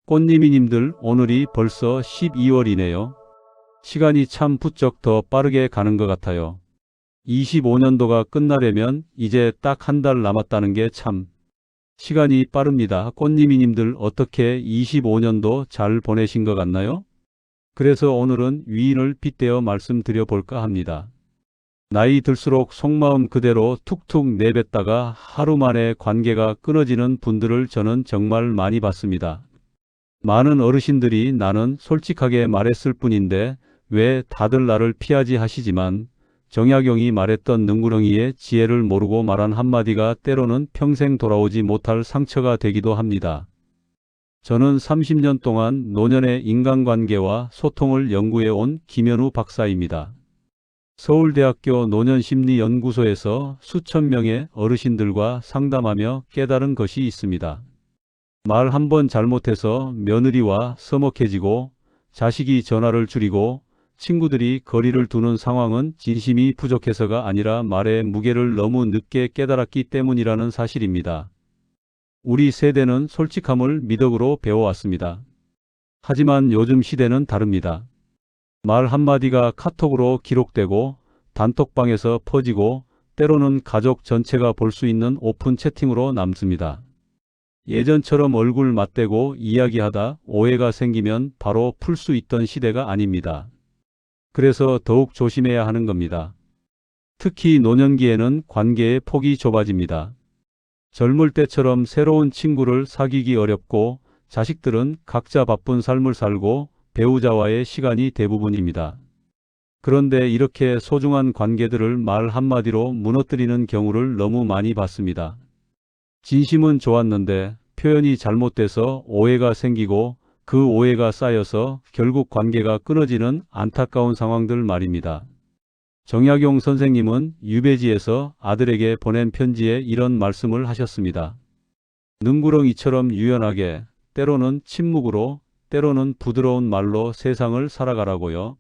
꽃님이님들, 오늘이 벌써 12월이네요. 시간이 참 부쩍 더 빠르게 가는 것 같아요. 25년도가 끝나려면 이제 딱 한 달 남았다는 게 참 시간이 빠릅니다. 꽃님이님들, 어떻게 25년도 잘 보내신 것 같나요? 그래서 오늘은 위인을 빗대어 말씀드려 볼까 합니다. 나이 들수록 속마음 그대로 툭툭 내뱉다가 하루 만에 관계가 끊어지는 분들을 저는 정말 많이 봤습니다. 많은 어르신들이 나는 솔직하게 말했을 뿐인데 왜 다들 나를 피하지 하시지만, 정약용이 말했던 능구렁이의 지혜를 모르고 말한 한마디가 때로는 평생 돌아오지 못할 상처가 되기도 합니다. 저는 30년 동안 노년의 인간관계와 소통을 연구해 온 김현우 박사입니다. 서울대학교 노년심리연구소에서 수천 명의 어르신들과 상담하며 깨달은 것이 있습니다. 말 한 번 잘못해서 며느리와 서먹해지고 자식이 전화를 줄이고 친구들이 거리를 두는 상황은 진심이 부족해서가 아니라 말의 무게를 너무 늦게 깨달았기 때문이라는 사실입니다. 우리 세대는 솔직함을 미덕으로 배워왔습니다. 하지만 요즘 시대는 다릅니다. 말 한마디가 카톡으로 기록되고 단톡방에서 퍼지고 때로는 가족 전체가 볼 수 있는 오픈 채팅으로 남습니다. 예전처럼 얼굴 맞대고 이야기하다 오해가 생기면 바로 풀 수 있던 시대가 아닙니다. 그래서 더욱 조심해야 하는 겁니다. 특히 노년기에는 관계의 폭이 좁아집니다. 젊을 때처럼 새로운 친구를 사귀기 어렵고 자식들은 각자 바쁜 삶을 살고 배우자와의 시간이 대부분입니다. 그런데 이렇게 소중한 관계들을 말 한마디로 무너뜨리는 경우를 너무 많이 봤습니다. 진심은 좋았는데 표현이 잘못돼서 오해가 생기고 그 오해가 쌓여서 결국 관계가 끊어지는 안타까운 상황들 말입니다. 정약용 선생님은 유배지에서 아들에게 보낸 편지에 이런 말씀을 하셨습니다. 능구렁이처럼 유연하게, 때로는 침묵으로, 때로는 부드러운 말로 세상을 살아가라고요.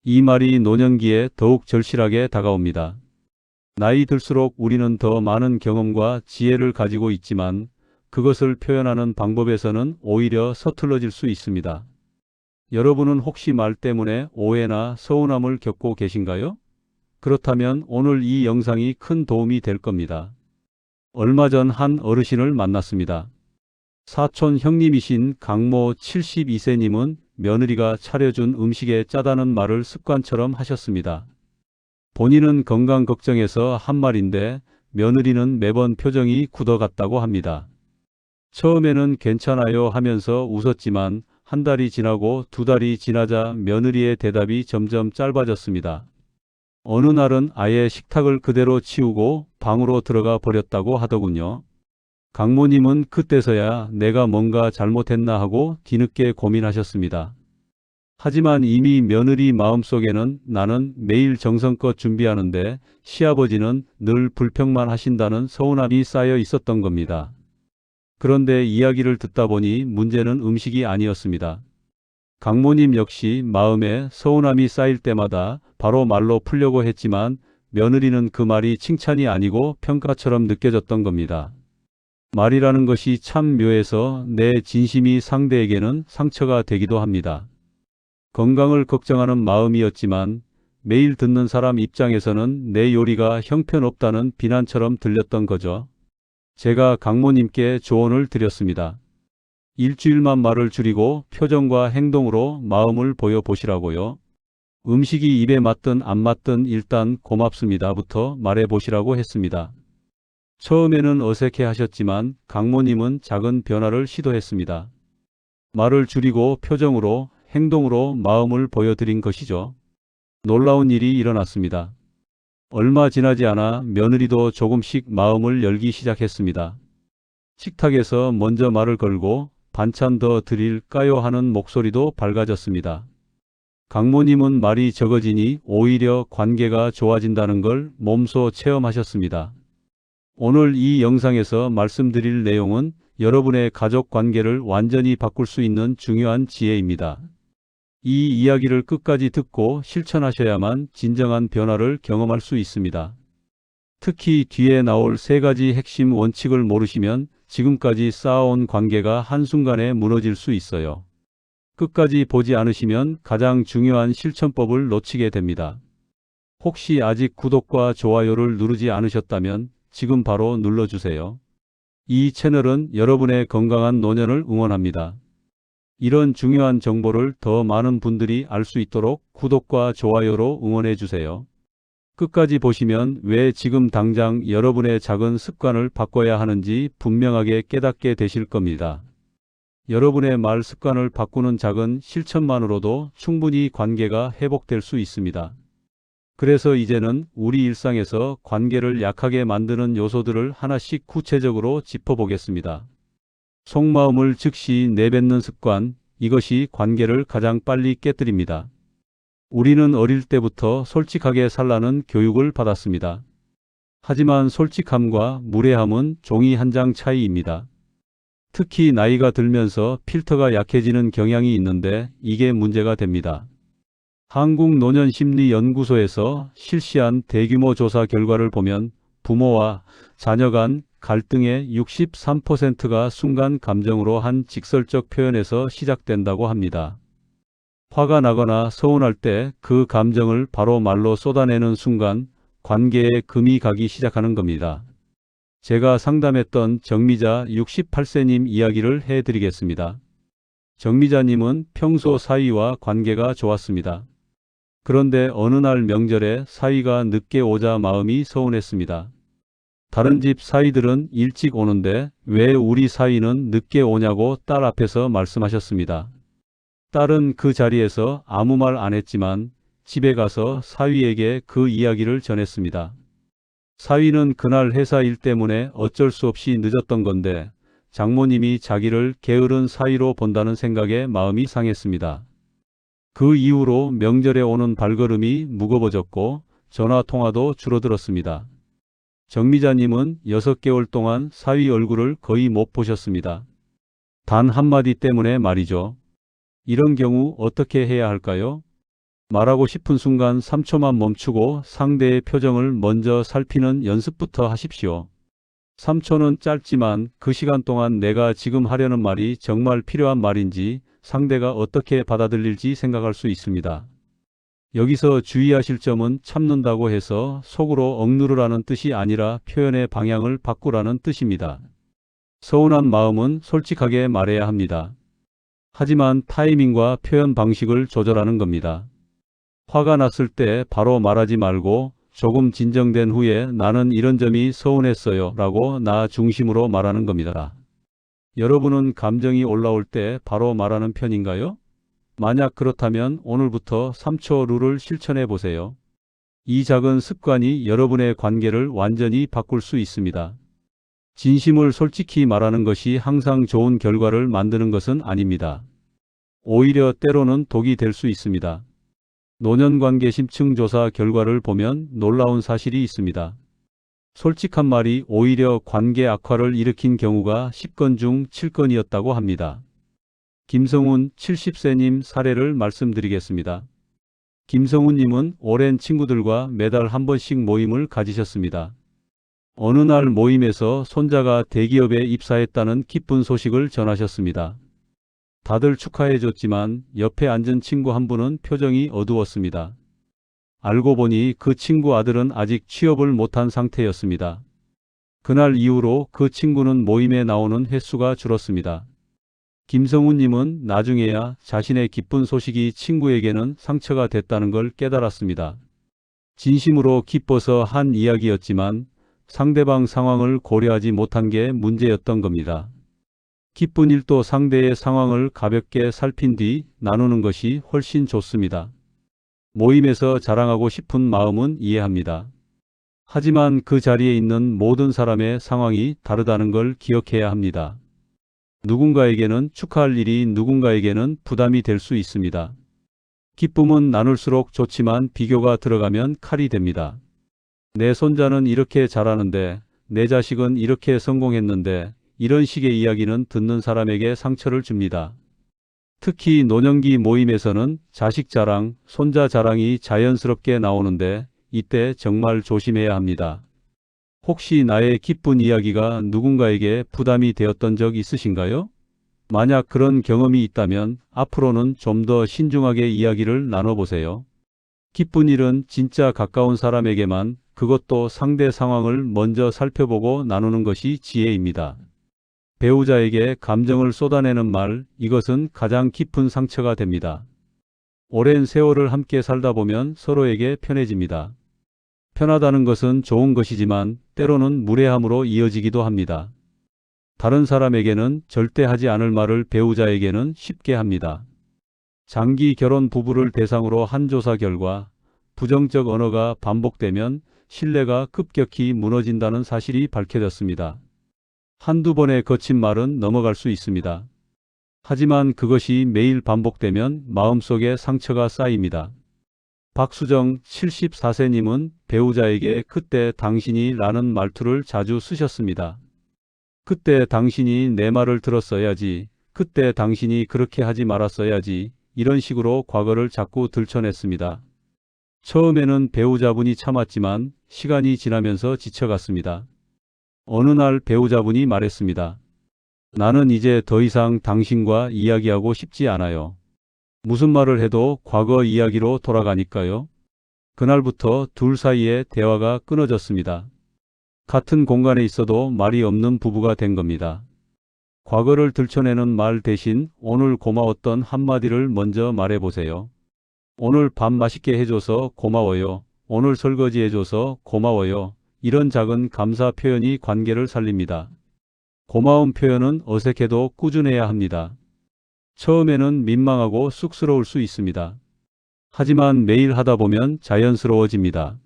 이 말이 노년기에 더욱 절실하게 다가옵니다. 나이 들수록 우리는 더 많은 경험과 지혜를 가지고 있지만 그것을 표현하는 방법에서는 오히려 서툴러질 수 있습니다. 여러분은 혹시 말 때문에 오해나 서운함을 겪고 계신가요? 그렇다면 오늘 이 영상이 큰 도움이 될 겁니다. 얼마 전 한 어르신을 만났습니다. 사촌 형님이신 강모 72세님은 며느리가 차려준 음식에 짜다는 말을 습관처럼 하셨습니다. 본인은 건강 걱정해서 한 말인데 며느리는 매번 표정이 굳어갔다고 합니다. 처음에는 괜찮아요 하면서 웃었지만 한 달이 지나고 두 달이 지나자 며느리의 대답이 점점 짧아졌습니다. 어느 날은 아예 식탁을 그대로 치우고 방으로 들어가 버렸다고 하더군요. 강모님은 그때서야 내가 뭔가 잘못했나 하고 뒤늦게 고민하셨습니다. 하지만 이미 며느리 마음속에는 나는 매일 정성껏 준비하는데 시아버지는 늘 불평만 하신다는 서운함이 쌓여 있었던 겁니다. 그런데 이야기를 듣다 보니 문제는 음식이 아니었습니다. 강모님 역시 마음에 서운함이 쌓일 때마다 바로 말로 풀려고 했지만 며느리는 그 말이 칭찬이 아니고 평가처럼 느껴졌던 겁니다. 말이라는 것이 참 묘해서 내 진심이 상대에게는 상처가 되기도 합니다. 건강을 걱정하는 마음이었지만 매일 듣는 사람 입장에서는 내 요리가 형편없다는 비난처럼 들렸던 거죠. 제가 강모님께 조언을 드렸습니다. 일주일만 말을 줄이고 표정과 행동으로 마음을 보여보시라고요. 음식이 입에 맞든 안 맞든 일단 고맙습니다부터 말해보시라고 했습니다. 처음에는 어색해 하셨지만 강모님은 작은 변화를 시도했습니다. 말을 줄이고 표정으로, 행동으로 마음을 보여드린 것이죠. 놀라운 일이 일어났습니다. 얼마 지나지 않아 며느리도 조금씩 마음을 열기 시작했습니다. 식탁에서 먼저 말을 걸고 반찬 더 드릴까요 하는 목소리도 밝아졌습니다. 강모님은 말이 적어지니 오히려 관계가 좋아진다는 걸 몸소 체험하셨습니다. 오늘 이 영상에서 말씀드릴 내용은 여러분의 가족 관계를 완전히 바꿀 수 있는 중요한 지혜입니다. 이 이야기를 끝까지 듣고 실천하셔야만 진정한 변화를 경험할 수 있습니다. 특히 뒤에 나올 세 가지 핵심 원칙을 모르시면 지금까지 쌓아온 관계가 한순간에 무너질 수 있어요. 끝까지 보지 않으시면 가장 중요한 실천법을 놓치게 됩니다. 혹시 아직 구독과 좋아요를 누르지 않으셨다면 지금 바로 눌러주세요. 이 채널은 여러분의 건강한 노년을 응원합니다. 이런 중요한 정보를 더 많은 분들이 알 수 있도록 구독과 좋아요로 응원해 주세요. 끝까지 보시면 왜 지금 당장 여러분의 작은 습관을 바꿔야 하는지 분명하게 깨닫게 되실 겁니다. 여러분의 말 습관을 바꾸는 작은 실천만으로도 충분히 관계가 회복될 수 있습니다. 그래서 이제는 우리 일상에서 관계를 약하게 만드는 요소들을 하나씩 구체적으로 짚어보겠습니다. 속마음을 즉시 내뱉는 습관, 이것이 관계를 가장 빨리 깨뜨립니다. 우리는 어릴 때부터 솔직하게 살라는 교육을 받았습니다. 하지만 솔직함과 무례함은 종이 한 장 차이입니다. 특히 나이가 들면서 필터가 약해지는 경향이 있는데 이게 문제가 됩니다. 한국노년심리연구소에서 실시한 대규모 조사 결과를 보면 부모와 자녀 간 갈등의 63%가 순간 감정으로 한 직설적 표현에서 시작된다고 합니다. 화가 나거나 서운할 때 그 감정을 바로 말로 쏟아내는 순간 관계에 금이 가기 시작하는 겁니다. 제가 상담했던 정미자 68세님 이야기를 해드리겠습니다. 정미자님은 평소 사위와 관계가 좋았습니다. 그런데 어느 날 명절에 사위가 늦게 오자 마음이 서운했습니다. 다른 집 사위들은 일찍 오는데 왜 우리 사위는 늦게 오냐고 딸 앞에서 말씀하셨습니다. 딸은 그 자리에서 아무 말 안 했지만 집에 가서 사위에게 그 이야기를 전했습니다. 사위는 그날 회사 일 때문에 어쩔 수 없이 늦었던 건데 장모님이 자기를 게으른 사위로 본다는 생각에 마음이 상했습니다. 그 이후로 명절에 오는 발걸음이 무거워졌고 전화통화도 줄어들었습니다. 정미자님은 6개월 동안 사위 얼굴을 거의 못 보셨습니다. 단 한마디 때문에 말이죠. 이런 경우 어떻게 해야 할까요? 말하고 싶은 순간 3초만 멈추고 상대의 표정을 먼저 살피는 연습부터 하십시오. 3초는 짧지만 그 시간 동안 내가 지금 하려는 말이 정말 필요한 말인지 상대가 어떻게 받아들일지 생각할 수 있습니다. 여기서 주의하실 점은 참는다고 해서 속으로 억누르라는 뜻이 아니라 표현의 방향을 바꾸라는 뜻입니다. 서운한 마음은 솔직하게 말해야 합니다. 하지만 타이밍과 표현 방식을 조절하는 겁니다. 화가 났을 때 바로 말하지 말고 조금 진정된 후에 나는 이런 점이 서운했어요 라고 나 중심으로 말하는 겁니다. 여러분은 감정이 올라올 때 바로 말하는 편인가요? 만약 그렇다면 오늘부터 3초 룰을 실천해 보세요. 이 작은 습관이 여러분의 관계를 완전히 바꿀 수 있습니다. 진심을 솔직히 말하는 것이 항상 좋은 결과를 만드는 것은 아닙니다. 오히려 때로는 독이 될 수 있습니다. 노년관계 심층조사 결과를 보면 놀라운 사실이 있습니다. 솔직한 말이 오히려 관계 악화를 일으킨 경우가 10건 중 7건이었다고 합니다. 김성훈 70세님 사례를 말씀드리겠습니다. 김성훈님은 오랜 친구들과 매달 한 번씩 모임을 가지셨습니다. 어느 날 모임에서 손자가 대기업에 입사했다는 기쁜 소식을 전하셨습니다. 다들 축하해줬지만 옆에 앉은 친구 한 분은 표정이 어두웠습니다. 알고 보니 그 친구 아들은 아직 취업을 못한 상태였습니다. 그날 이후로 그 친구는 모임에 나오는 횟수가 줄었습니다. 김성훈님은 나중에야 자신의 기쁜 소식이 친구에게는 상처가 됐다는 걸 깨달았습니다. 진심으로 기뻐서 한 이야기였지만 상대방 상황을 고려하지 못한 게 문제였던 겁니다. 기쁜 일도 상대의 상황을 가볍게 살핀 뒤 나누는 것이 훨씬 좋습니다. 모임에서 자랑하고 싶은 마음은 이해합니다. 하지만 그 자리에 있는 모든 사람의 상황이 다르다는 걸 기억해야 합니다. 누군가에게는 축하할 일이 누군가에게는 부담이 될 수 있습니다. 기쁨은 나눌수록 좋지만 비교가 들어가면 칼이 됩니다. 내 손자는 이렇게 잘하는데 내 자식은 이렇게 성공했는데 이런 식의 이야기는 듣는 사람에게 상처를 줍니다. 특히 노년기 모임에서는 자식 자랑, 손자 자랑이 자연스럽게 나오는데 이때 정말 조심해야 합니다. 혹시 나의 기쁜 이야기가 누군가에게 부담이 되었던 적 있으신가요? 만약 그런 경험이 있다면 앞으로는 좀 더 신중하게 이야기를 나눠보세요. 기쁜 일은 진짜 가까운 사람에게만, 그것도 상대 상황을 먼저 살펴보고 나누는 것이 지혜입니다. 배우자에게 감정을 쏟아내는 말, 이것은 가장 깊은 상처가 됩니다. 오랜 세월을 함께 살다 보면 서로에게 편해집니다. 편하다는 것은 좋은 것이지만 때로는 무례함으로 이어지기도 합니다. 다른 사람에게는 절대 하지 않을 말을 배우자에게는 쉽게 합니다. 장기 결혼 부부를 대상으로 한 조사 결과 부정적 언어가 반복되면 신뢰가 급격히 무너진다는 사실이 밝혀졌습니다. 한두 번의 거친 말은 넘어갈 수 있습니다. 하지만 그것이 매일 반복되면 마음속에 상처가 쌓입니다. 박수정 74세님은 배우자에게 그때 당신이 라는 말투를 자주 쓰셨습니다. 그때 당신이 내 말을 들었어야지, 그때 당신이 그렇게 하지 말았어야지, 이런 식으로 과거를 자꾸 들춰냈습니다. 처음에는 배우자분이 참았지만 시간이 지나면서 지쳐갔습니다. 어느 날 배우자분이 말했습니다. 나는 이제 더 이상 당신과 이야기하고 싶지 않아요. 무슨 말을 해도 과거 이야기로 돌아가니까요. 그날부터 둘 사이의 대화가 끊어졌습니다. 같은 공간에 있어도 말이 없는 부부가 된 겁니다. 과거를 들춰내는 말 대신 오늘 고마웠던 한마디를 먼저 말해보세요. 오늘 밥 맛있게 해줘서 고마워요. 오늘 설거지 해줘서 고마워요. 이런 작은 감사 표현이 관계를 살립니다. 고마운 표현은 어색해도 꾸준해야 합니다. 처음에는 민망하고 쑥스러울 수 있습니다. 하지만 매일 하다 보면 자연스러워집니다.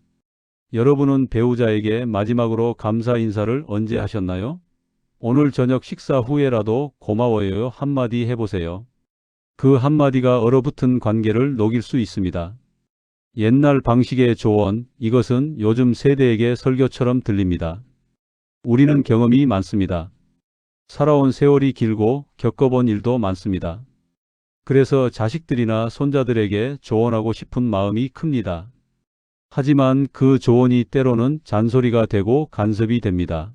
여러분은 배우자에게 마지막으로 감사 인사를 언제 하셨나요? 오늘 저녁 식사 후에라도 고마워요 한마디 해보세요. 그 한마디가 얼어붙은 관계를 녹일 수 있습니다. 옛날 방식의 조언, 이것은 요즘 세대에게 설교처럼 들립니다. 우리는 경험이 많습니다. 살아온 세월이 길고 겪어본 일도 많습니다. 그래서 자식들이나 손자들에게 조언하고 싶은 마음이 큽니다. 하지만 그 조언이 때로는 잔소리가 되고 간섭이 됩니다.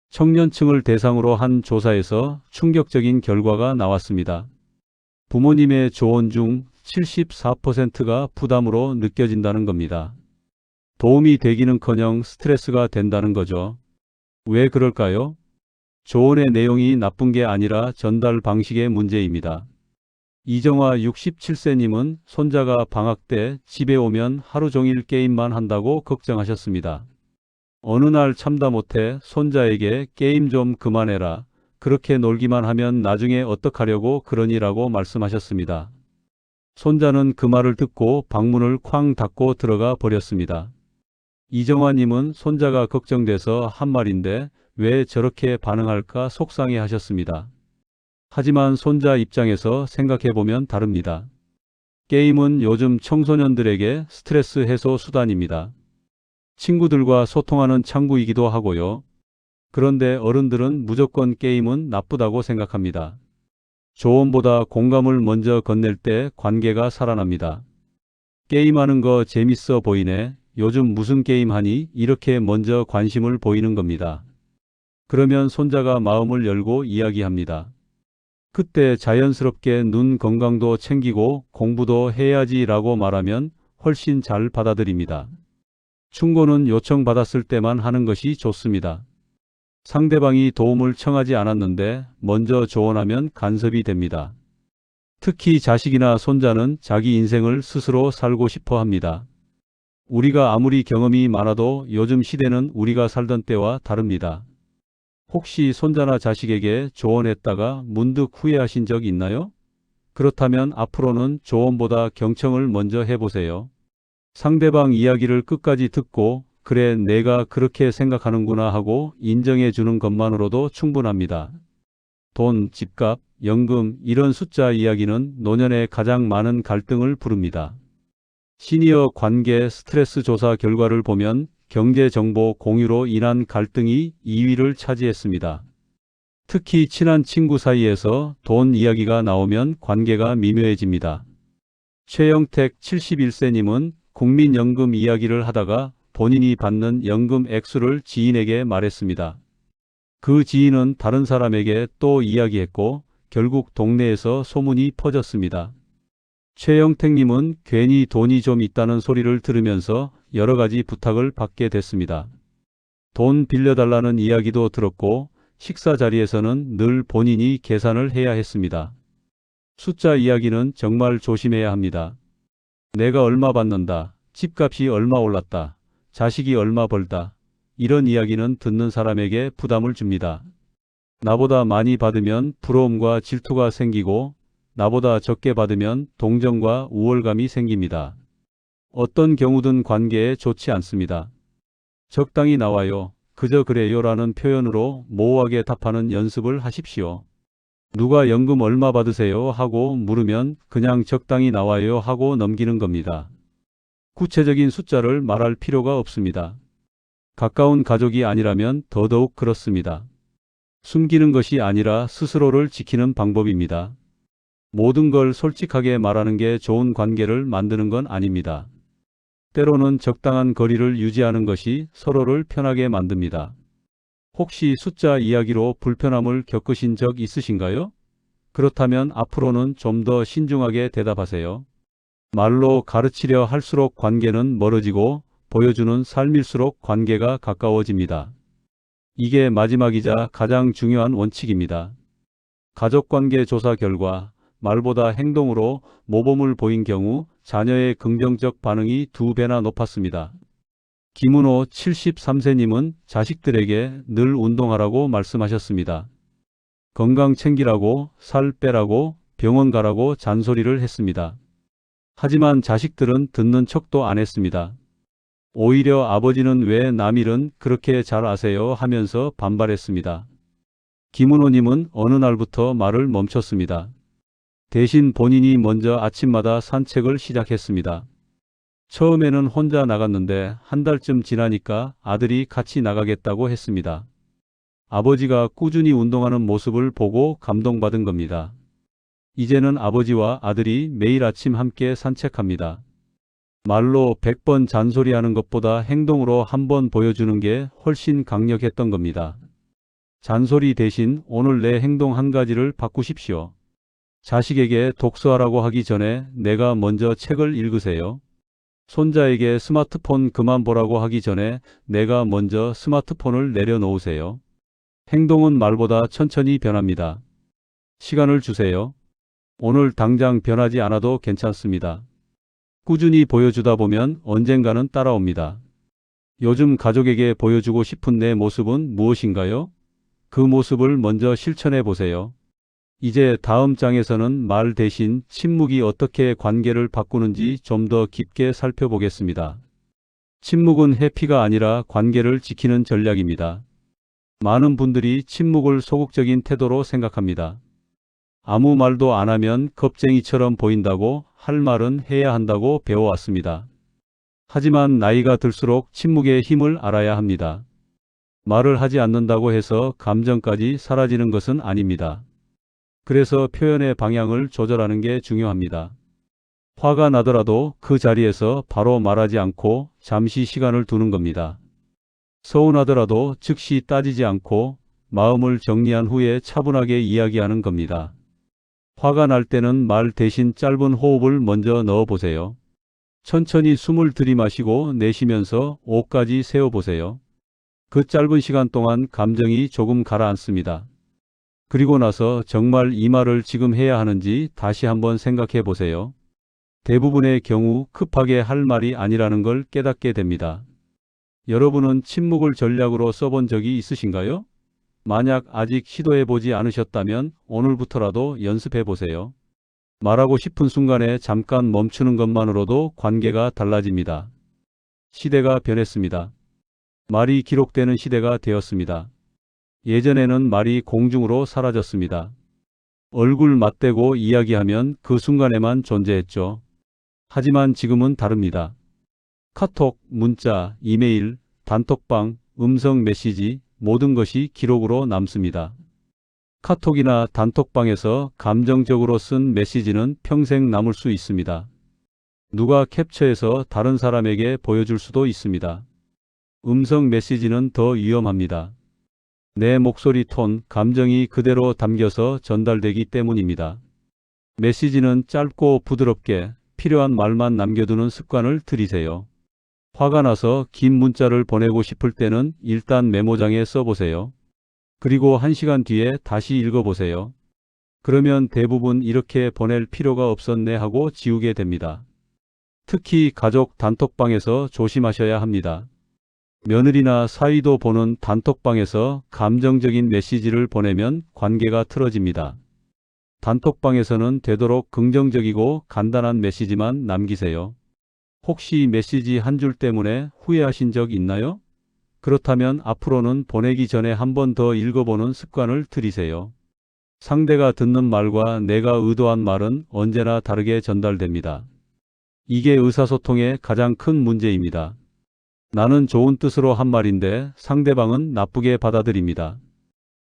청년층을 대상으로 한 조사에서 충격적인 결과가 나왔습니다. 부모님의 조언 중 74%가 부담으로 느껴진다는 겁니다. 도움이 되기는커녕 스트레스가 된다는 거죠. 왜 그럴까요? 조언의 내용이 나쁜 게 아니라 전달 방식의 문제입니다. 이정화 67세님은 손자가 방학 때 집에 오면 하루 종일 게임만 한다고 걱정하셨습니다. 어느 날 참다 못해 손자에게 게임 좀 그만해라. 그렇게 놀기만 하면 나중에 어떡하려고 그러니라고 말씀하셨습니다. 손자는 그 말을 듣고 방문을 쾅 닫고 들어가 버렸습니다. 이정화님은 손자가 걱정돼서 한 말인데 왜 저렇게 반응할까 속상해 하셨습니다. 하지만 손자 입장에서 생각해보면 다릅니다. 게임은 요즘 청소년들에게 스트레스 해소 수단입니다. 친구들과 소통하는 창구이기도 하고요. 그런데 어른들은 무조건 게임은 나쁘다고 생각합니다. 조언보다 공감을 먼저 건넬 때 관계가 살아납니다. 게임하는 거 재밌어 보이네. 요즘 무슨 게임 하니? 이렇게 먼저 관심을 보이는 겁니다. 그러면 손자가 마음을 열고 이야기합니다. 그때 자연스럽게 눈 건강도 챙기고 공부도 해야지 라고 말하면 훨씬 잘 받아들입니다. 충고는 요청받았을 때만 하는 것이 좋습니다. 상대방이 도움을 청하지 않았는데 먼저 조언하면 간섭이 됩니다. 특히 자식이나 손자는 자기 인생을 스스로 살고 싶어 합니다. 우리가 아무리 경험이 많아도 요즘 시대는 우리가 살던 때와 다릅니다. 혹시 손자나 자식에게 조언했다가 문득 후회하신 적 있나요? 그렇다면 앞으로는 조언보다 경청을 먼저 해보세요. 상대방 이야기를 끝까지 듣고 그래 내가 그렇게 생각하는구나 하고 인정해 주는 것만으로도 충분합니다. 돈, 집값, 연금 이런 숫자 이야기는 노년에 가장 많은 갈등을 부릅니다. 시니어 관계 스트레스 조사 결과를 보면 경제정보 공유로 인한 갈등이 2위를 차지했습니다. 특히 친한 친구 사이에서 돈 이야기가 나오면 관계가 미묘해집니다. 최영택 71세님은 국민연금 이야기를 하다가 본인이 받는 연금 액수를 지인에게 말했습니다. 그 지인은 다른 사람에게 또 이야기했고 결국 동네에서 소문이 퍼졌습니다. 최영택님은 괜히 돈이 좀 있다는 소리를 들으면서 여러 가지 부탁을 받게 됐습니다. 돈 빌려달라는 이야기도 들었고 식사 자리에서는 늘 본인이 계산을 해야 했습니다. 숫자 이야기는 정말 조심해야 합니다. 내가 얼마 받는다, 집값이 얼마 올랐다, 자식이 얼마 벌다, 이런 이야기는 듣는 사람에게 부담을 줍니다. 나보다 많이 받으면 부러움과 질투가 생기고 나보다 적게 받으면 동정과 우월감이 생깁니다. 어떤 경우든 관계에 좋지 않습니다. 적당히 나와요, 그저 그래요 라는 표현으로 모호하게 답하는 연습을 하십시오. 누가 연금 얼마 받으세요 하고 물으면 그냥 적당히 나와요 하고 넘기는 겁니다. 구체적인 숫자를 말할 필요가 없습니다. 가까운 가족이 아니라면 더더욱 그렇습니다. 숨기는 것이 아니라 스스로를 지키는 방법입니다. 모든 걸 솔직하게 말하는 게 좋은 관계를 만드는 건 아닙니다. 때로는 적당한 거리를 유지하는 것이 서로를 편하게 만듭니다. 혹시 숫자 이야기로 불편함을 겪으신 적 있으신가요? 그렇다면 앞으로는 좀 더 신중하게 대답하세요. 말로 가르치려 할수록 관계는 멀어지고 보여주는 삶일수록 관계가 가까워집니다. 이게 마지막이자 가장 중요한 원칙입니다. 가족관계 조사 결과 말보다 행동으로 모범을 보인 경우 자녀의 긍정적 반응이 2배나 높았습니다. 김은호 73세님은 자식들에게 늘 운동하라고 말씀하셨습니다. 건강 챙기라고, 살 빼라고, 병원 가라고 잔소리를 했습니다. 하지만 자식들은 듣는 척도 안 했습니다. 오히려 아버지는 왜 남 일은 그렇게 잘 아세요 하면서 반발했습니다. 김은호님은 어느 날부터 말을 멈췄습니다. 대신 본인이 먼저 아침마다 산책을 시작했습니다. 처음에는 혼자 나갔는데 한 달쯤 지나니까 아들이 같이 나가겠다고 했습니다. 아버지가 꾸준히 운동하는 모습을 보고 감동받은 겁니다. 이제는 아버지와 아들이 매일 아침 함께 산책합니다. 말로 100번 잔소리하는 것보다 행동으로 한번 보여주는 게 훨씬 강력했던 겁니다. 잔소리 대신 오늘 내 행동 한 가지를 바꾸십시오. 자식에게 독서하라고 하기 전에 내가 먼저 책을 읽으세요. 손자에게 스마트폰 그만 보라고 하기 전에 내가 먼저 스마트폰을 내려놓으세요. 행동은 말보다 천천히 변합니다. 시간을 주세요. 오늘 당장 변하지 않아도 괜찮습니다. 꾸준히 보여주다 보면 언젠가는 따라옵니다. 요즘 가족에게 보여주고 싶은 내 모습은 무엇인가요? 그 모습을 먼저 실천해 보세요. 이제 다음 장에서는 말 대신 침묵이 어떻게 관계를 바꾸는지 좀 더 깊게 살펴보겠습니다. 침묵은 회피가 아니라 관계를 지키는 전략입니다. 많은 분들이 침묵을 소극적인 태도로 생각합니다. 아무 말도 안 하면 겁쟁이처럼 보인다고 할 말은 해야 한다고 배워왔습니다. 하지만 나이가 들수록 침묵의 힘을 알아야 합니다. 말을 하지 않는다고 해서 감정까지 사라지는 것은 아닙니다. 그래서 표현의 방향을 조절하는 게 중요합니다. 화가 나더라도 그 자리에서 바로 말하지 않고 잠시 시간을 두는 겁니다. 서운하더라도 즉시 따지지 않고 마음을 정리한 후에 차분하게 이야기하는 겁니다. 화가 날 때는 말 대신 짧은 호흡을 먼저 넣어보세요. 천천히 숨을 들이마시고 내쉬면서 5까지 세어보세요. 그 짧은 시간 동안 감정이 조금 가라앉습니다. 그리고 나서 정말 이 말을 지금 해야 하는지 다시 한번 생각해 보세요. 대부분의 경우 급하게 할 말이 아니라는 걸 깨닫게 됩니다. 여러분은 침묵을 전략으로 써본 적이 있으신가요? 만약 아직 시도해 보지 않으셨다면 오늘부터라도 연습해 보세요. 말하고 싶은 순간에 잠깐 멈추는 것만으로도 관계가 달라집니다. 시대가 변했습니다. 말이 기록되는 시대가 되었습니다. 예전에는 말이 공중으로 사라졌습니다. 얼굴 맞대고 이야기하면 그 순간에만 존재했죠. 하지만 지금은 다릅니다. 카톡, 문자, 이메일, 단톡방, 음성 메시지 모든 것이 기록으로 남습니다. 카톡이나 단톡방에서 감정적으로 쓴 메시지는 평생 남을 수 있습니다. 누가 캡처해서 다른 사람에게 보여줄 수도 있습니다. 음성 메시지는 더 위험합니다. 내 목소리 톤, 감정이 그대로 담겨서 전달되기 때문입니다. 메시지는 짧고 부드럽게 필요한 말만 남겨두는 습관을 들이세요. 화가 나서 긴 문자를 보내고 싶을 때는 일단 메모장에 써보세요. 그리고 1시간 뒤에 다시 읽어보세요. 그러면 대부분 이렇게 보낼 필요가 없었네 하고 지우게 됩니다. 특히 가족 단톡방에서 조심하셔야 합니다. 며느리나 사위도 보는 단톡방에서 감정적인 메시지를 보내면 관계가 틀어집니다. 단톡방에서는 되도록 긍정적이고 간단한 메시지만 남기세요. 혹시 메시지 한 줄 때문에 후회하신 적 있나요? 그렇다면 앞으로는 보내기 전에 한 번 더 읽어보는 습관을 들이세요. 상대가 듣는 말과 내가 의도한 말은 언제나 다르게 전달됩니다. 이게 의사소통의 가장 큰 문제입니다. 나는 좋은 뜻으로 한 말인데 상대방은 나쁘게 받아들입니다.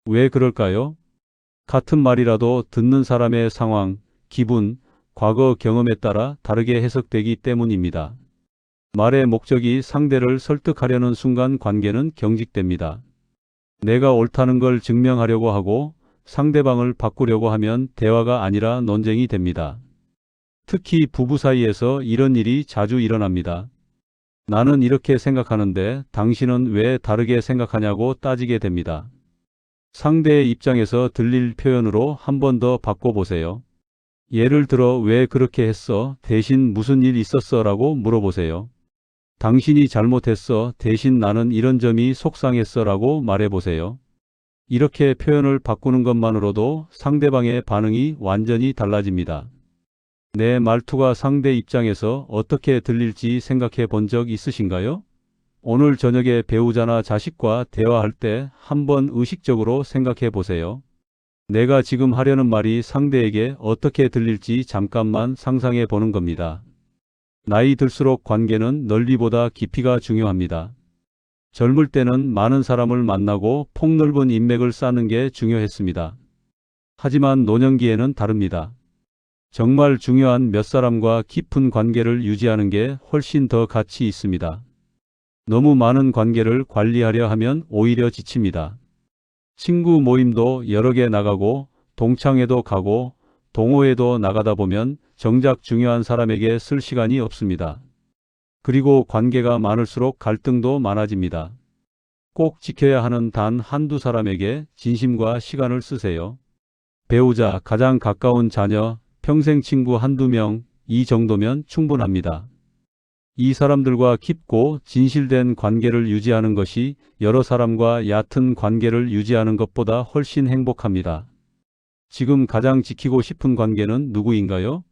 왜 그럴까요? 같은 말이라도 듣는 사람의 상황, 기분, 과거 경험에 따라 다르게 해석되기 때문입니다. 말의 목적이 상대를 설득하려는 순간 관계는 경직됩니다. 내가 옳다는 걸 증명하려고 하고 상대방을 바꾸려고 하면 대화가 아니라 논쟁이 됩니다. 특히 부부 사이에서 이런 일이 자주 일어납니다. 나는 이렇게 생각하는데 당신은 왜 다르게 생각하냐고 따지게 됩니다. 상대의 입장에서 들릴 표현으로 한 번 더 바꿔보세요. 예를 들어 왜 그렇게 했어? 대신 무슨 일 있었어? 라고 물어보세요. 당신이 잘못했어. 대신 나는 이런 점이 속상했어. 라고 말해보세요. 이렇게 표현을 바꾸는 것만으로도 상대방의 반응이 완전히 달라집니다. 내 말투가 상대 입장에서 어떻게 들릴지 생각해 본 적 있으신가요? 오늘 저녁에 배우자나 자식과 대화할 때 한번 의식적으로 생각해 보세요. 내가 지금 하려는 말이 상대에게 어떻게 들릴지 잠깐만 상상해 보는 겁니다. 나이 들수록 관계는 넓이보다 깊이가 중요합니다. 젊을 때는 많은 사람을 만나고 폭넓은 인맥을 쌓는 게 중요했습니다. 하지만 노년기에는 다릅니다. 정말 중요한 몇 사람과 깊은 관계를 유지하는 게 훨씬 더 가치 있습니다. 너무 많은 관계를 관리하려 하면 오히려 지칩니다. 친구 모임도 여러 개 나가고 동창회도 가고 동호회도 나가다 보면 정작 중요한 사람에게 쓸 시간이 없습니다. 그리고 관계가 많을수록 갈등도 많아집니다. 꼭 지켜야 하는 단 한두 사람에게 진심과 시간을 쓰세요. 배우자, 가장 가까운 자녀, 평생 친구 한두 명, 이 정도면 충분합니다. 이 사람들과 깊고 진실된 관계를 유지하는 것이 여러 사람과 얕은 관계를 유지하는 것보다 훨씬 행복합니다. 지금 가장 지키고 싶은 관계는 누구인가요?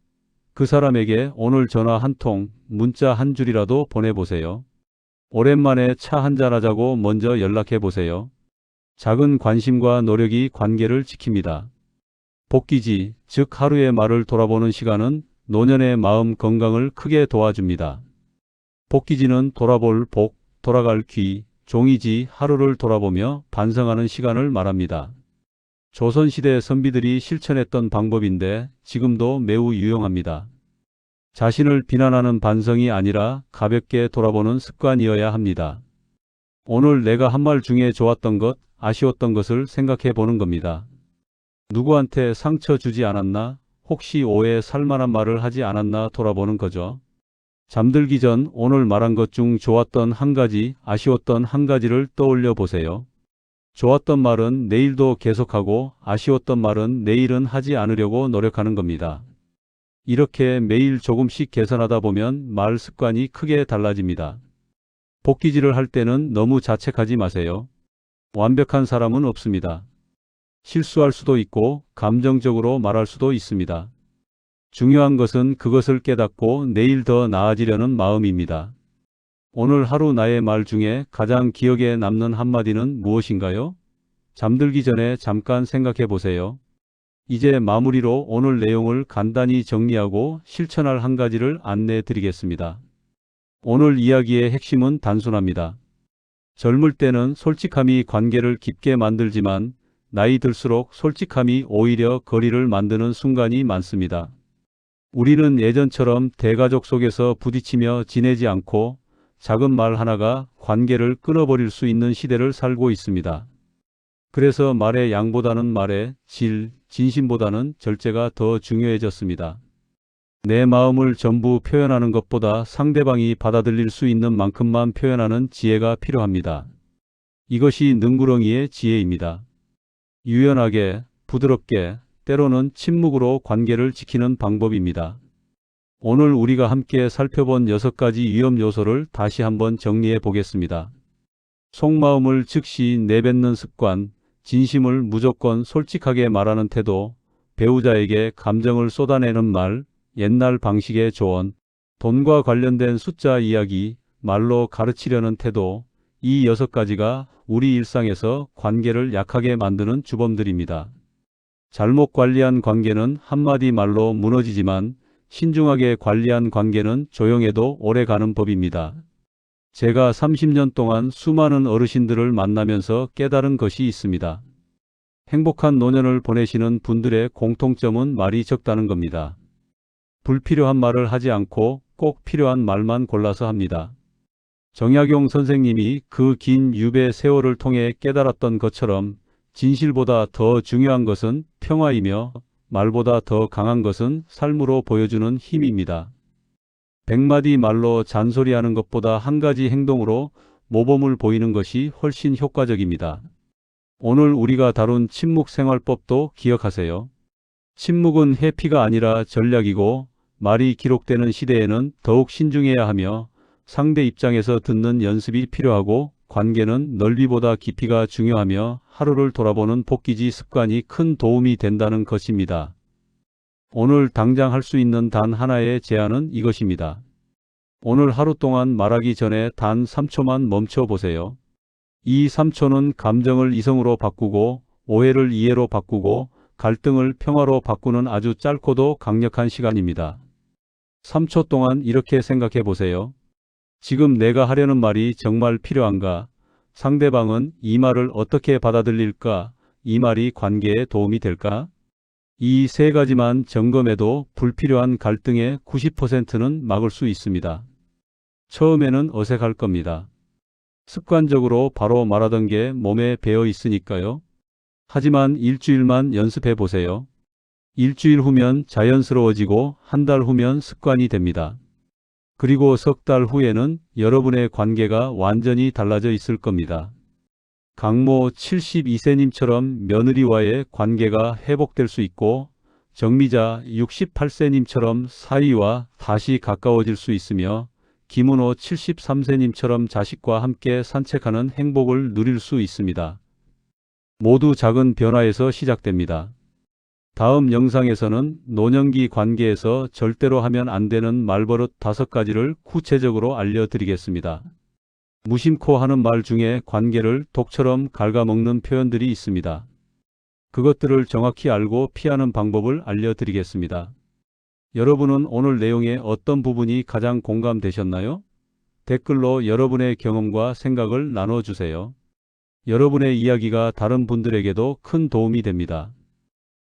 그 사람에게 오늘 전화 한 통, 문자 한 줄이라도 보내보세요. 오랜만에 차 한잔하자고 먼저 연락해 보세요. 작은 관심과 노력이 관계를 지킵니다. 복기지, 즉 하루의 말을 돌아보는 시간은 노년의 마음 건강을 크게 도와줍니다. 복기지는 돌아볼 복, 돌아갈 귀, 종이지 하루를 돌아보며 반성하는 시간을 말합니다. 조선시대 선비들이 실천했던 방법인데 지금도 매우 유용합니다. 자신을 비난하는 반성이 아니라 가볍게 돌아보는 습관이어야 합니다. 오늘 내가 한 말 중에 좋았던 것, 아쉬웠던 것을 생각해 보는 겁니다. 누구한테 상처 주지 않았나? 혹시 오해 살 만한 말을 하지 않았나 돌아보는 거죠. 잠들기 전 오늘 말한 것 중 좋았던 한 가지, 아쉬웠던 한 가지를 떠올려 보세요. 좋았던 말은 내일도 계속하고 아쉬웠던 말은 내일은 하지 않으려고 노력하는 겁니다. 이렇게 매일 조금씩 개선하다 보면 말 습관이 크게 달라집니다. 복기질을 할 때는 너무 자책하지 마세요. 완벽한 사람은 없습니다. 실수할 수도 있고 감정적으로 말할 수도 있습니다. 중요한 것은 그것을 깨닫고 내일 더 나아지려는 마음입니다. 오늘 하루 나의 말 중에 가장 기억에 남는 한마디는 무엇인가요? 잠들기 전에 잠깐 생각해 보세요. 이제 마무리로 오늘 내용을 간단히 정리하고 실천할 한 가지를 안내해 드리겠습니다. 오늘 이야기의 핵심은 단순합니다. 젊을 때는 솔직함이 관계를 깊게 만들지만 나이 들수록 솔직함이 오히려 거리를 만드는 순간이 많습니다. 우리는 예전처럼 대가족 속에서 부딪히며 지내지 않고 작은 말 하나가 관계를 끊어버릴 수 있는 시대를 살고 있습니다. 그래서 말의 양보다는 말의 질, 진심보다는 절제가 더 중요해졌습니다. 내 마음을 전부 표현하는 것보다 상대방이 받아들일 수 있는 만큼만 표현하는 지혜가 필요합니다. 이것이 능구렁이의 지혜입니다. 유연하게, 부드럽게, 때로는 침묵으로 관계를 지키는 방법입니다. 오늘 우리가 함께 살펴본 6가지 위험 요소를 다시 한번 정리해 보겠습니다. 속마음을 즉시 내뱉는 습관, 진심을 무조건 솔직하게 말하는 태도, 배우자에게 감정을 쏟아내는 말, 옛날 방식의 조언, 돈과 관련된 숫자 이야기, 말로 가르치려는 태도, 이 6가지가 우리 일상에서 관계를 약하게 만드는 주범들입니다. 잘못 관리한 관계는 한마디 말로 무너지지만 신중하게 관리한 관계는 조용해도 오래가는 법입니다. 제가 30년 동안 수많은 어르신들을 만나면서 깨달은 것이 있습니다. 행복한 노년을 보내시는 분들의 공통점은 말이 적다는 겁니다. 불필요한 말을 하지 않고 꼭 필요한 말만 골라서 합니다. 정약용 선생님이 그 긴 유배 세월을 통해 깨달았던 것처럼 진실보다 더 중요한 것은 평화이며 말보다 더 강한 것은 삶으로 보여주는 힘입니다. 100마디 말로 잔소리하는 것보다 한 가지 행동으로 모범을 보이는 것이 훨씬 효과적입니다. 오늘 우리가 다룬 침묵 생활법도 기억하세요. 침묵은 회피가 아니라 전략이고 말이 기록되는 시대에는 더욱 신중해야 하며 상대 입장에서 듣는 연습이 필요하고 관계는 넓이보다 깊이가 중요하며 하루를 돌아보는 복기지 습관이 큰 도움이 된다는 것입니다. 오늘 당장 할 수 있는 단 하나의 제안은 이것입니다. 오늘 하루 동안 말하기 전에 단 3초만 멈춰 보세요. 이 3초는 감정을 이성으로 바꾸고 오해를 이해로 바꾸고 갈등을 평화로 바꾸는 아주 짧고도 강력한 시간입니다. 3초 동안 이렇게 생각해 보세요. 지금 내가 하려는 말이 정말 필요한가? 상대방은 이 말을 어떻게 받아들일까? 이 말이 관계에 도움이 될까? 이 3가지만 점검해도 불필요한 갈등의 90%는 막을 수 있습니다. 처음에는 어색할 겁니다. 습관적으로 바로 말하던 게 몸에 배어 있으니까요. 하지만 일주일만 연습해 보세요. 일주일 후면 자연스러워지고 한 달 후면 습관이 됩니다. 그리고 석 달 후에는 여러분의 관계가 완전히 달라져 있을 겁니다. 강모 72세님처럼 며느리와의 관계가 회복될 수 있고 정미자 68세님처럼 사위와 다시 가까워질 수 있으며 김은호 73세님처럼 자식과 함께 산책하는 행복을 누릴 수 있습니다. 모두 작은 변화에서 시작됩니다. 다음 영상에서는 노년기 관계에서 절대로 하면 안 되는 말버릇 5가지를 구체적으로 알려드리겠습니다. 무심코 하는 말 중에 관계를 독처럼 갉아먹는 표현들이 있습니다. 그것들을 정확히 알고 피하는 방법을 알려드리겠습니다. 여러분은 오늘 내용의 어떤 부분이 가장 공감되셨나요? 댓글로 여러분의 경험과 생각을 나눠주세요. 여러분의 이야기가 다른 분들에게도 큰 도움이 됩니다.